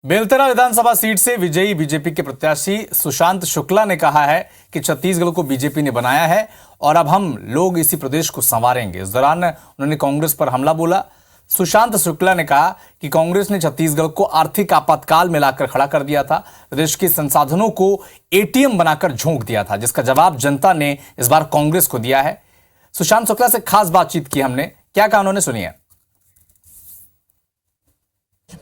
बेलतरा विधानसभा seat से विजयी BJP के प्रत्याशी सुशांत शुक्ला ने कहा है कि छत्तीसगढ़ को बीजेपी ने बनाया है और अब हम लोग इसी प्रदेश को संवारेंगे। इस दौरान उन्होंने कांग्रेस पर हमला बोला। सुशांत शुक्ला ने कहा कि कांग्रेस ने छत्तीसगढ़ को आर्थिक आपातकाल में लाकर खड़ा कर दिया था, प्रदेश के संसाधनों को एटीएम बनाकर झोंक दिया था, जिसका जवाब जनता ने इस बार कांग्रेस को दिया है। सुशांत शुक्ला से खास बातचीत की हमने, क्या कहा उन्होंने, सुनिए।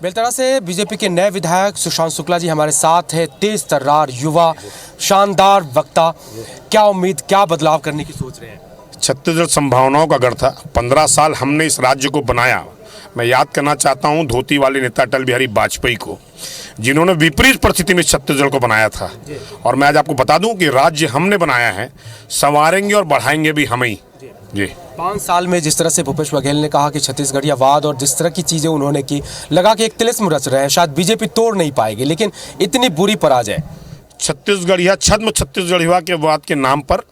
बेलतरा से बीजेपी के नए विधायक सुशांत शुक्ला जी हमारे साथ है। तेज तर्रार युवा, शानदार वक्ता, क्या उम्मीद, क्या बदलाव करने की सोच रहे हैं? छत्तीसगढ़ संभावनाओं का गढ़ था। 15 साल हमने इस राज्य को बनाया। मैं याद करना चाहता हूं धोती वाले नेता अटल बिहारी वाजपेयी को, जिन्होंने विपरीत परिस्थिति में छत्तीसगढ़ को बनाया था। और मैं आज आपको बता दूं कि राज्य हमने बनाया है, संवारेंगे और बढ़ाएंगे भी हम ही। जी 5 साल में जिस तरह से भूपेश बघेल ने कहा कि छत्तीसगढ़ियावाद और जिस तरह की चीज़ें उन्होंने की, लगा कि एक तिलिस्म रच रहे हैं, शायद बीजेपी तोड़ नहीं पाएगी, लेकिन इतनी बुरी पराजय। छत्तीसगढ़िया छद्म छत्तीसगढ़िया के वाद के नाम पर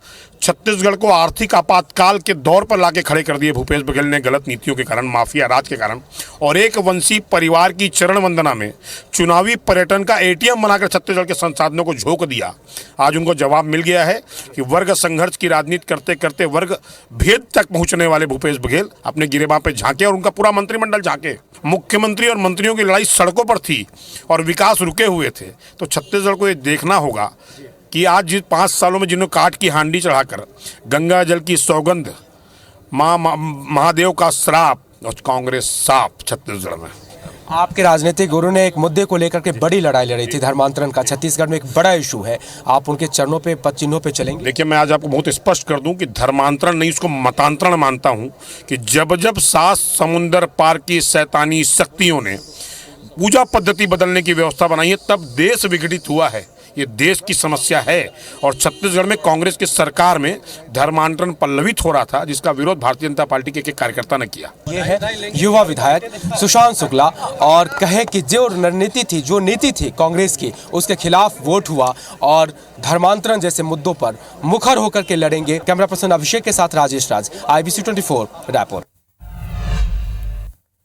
छत्तीसगढ़ को आर्थिक आपातकाल के दौर पर लाके खड़े कर दिए भूपेश बघेल ने, गलत नीतियों के कारण, माफिया राज के कारण। और एक वंशी परिवार की चरण वंदना में चुनावी पर्यटन का एटीएम बनाकर छत्तीसगढ़ के संसाधनों को झोंक दिया। आज उनको जवाब मिल गया है कि वर्ग संघर्ष की राजनीति करते करते वर्ग भेद तक पहुंचने वाले भूपेश बघेल अपने गिरेबां पे झांके और उनका पूरा मंत्रिमंडल झांके। मुख्यमंत्री और मंत्रियों की लड़ाई सड़कों पर थी और विकास रुके हुए थे। तो छत्तीसगढ़ को ये देखना होगा कि आज जिस 5 सालों में जिन्होंने काट की हांडी चढ़ाकर गंगा जल की सौगंध, महादेव का श्राप और कांग्रेस साफ छत्तीसगढ़ में। आपके राजनीतिक गुरु ने एक मुद्दे को लेकर के बड़ी लड़ाई लड़ी थी, धर्मांतरण का। छत्तीसगढ़ में एक बड़ा इशू है, आप उनके चरणों पे, पद चिन्हों पे चलेंगे? देखिए, मैं आज आपको बहुत स्पष्ट कर दूं कि धर्मांतरण नहीं, उसको मतांतरण मानता हूं। कि जब जब 7 समुंदर पार की शैतानी शक्तियों ने पूजा पद्धति बदलने की व्यवस्था बनाई है, तब देश विघटित हुआ है। ये देश की समस्या है और छत्तीसगढ़ में कांग्रेस की सरकार में धर्मांतरण पल्लवित हो रहा था, जिसका विरोध भारतीय जनता पार्टी के कार्यकर्ता ने किया। ये है युवा विधायक सुशांत शुक्ला, और कहे कि जो रणनीति थी, जो नीति थी कांग्रेस की, उसके खिलाफ वोट हुआ और धर्मांतरण जैसे मुद्दों पर मुखर होकर के लड़ेंगे। कैमरा पर्सन अभिषेक के साथ राजेश राज, IBC 24 रायपुर।